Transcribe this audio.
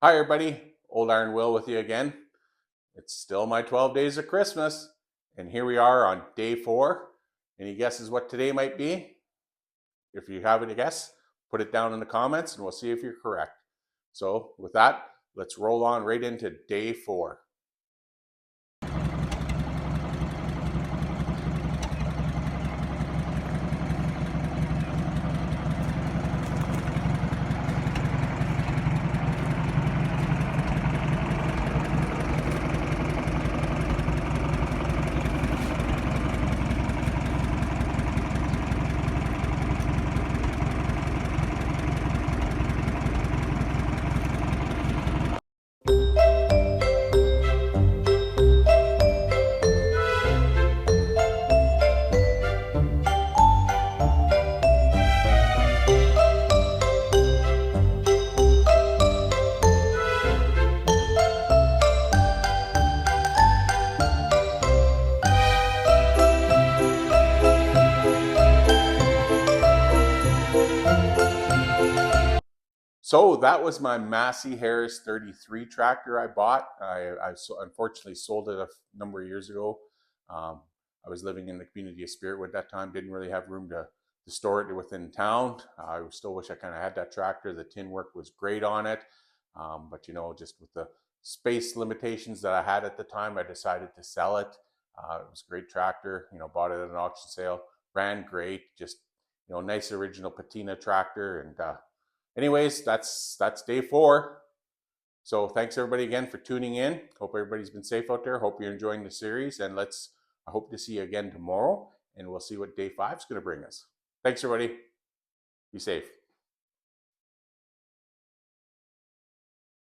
Hi, everybody. Old Iron Will with you again. It's still my 12 days of Christmas, and here we are on day 4. Any guesses what today might be? If you have any guess, put it down in the comments and we'll see if you're correct. So, with that, let's roll on right into day 4. So that was my Massey Harris 33 tractor I bought. I unfortunately sold it a number of years ago. I was living in the community of Spiritwood at that time, didn't really have room to store it within town. I still wish I kind of had that tractor. The tin work was great on it. But just with the space limitations that I had at the time, I decided to sell it. It was a great tractor, bought it at an auction sale, ran great, just, nice original patina tractor. And anyways, that's day 4. So thanks everybody again for tuning in. Hope everybody's been safe out there. Hope you're enjoying the series, and I hope to see you again tomorrow, and we'll see what day 5 is going to bring us. Thanks everybody. Be safe.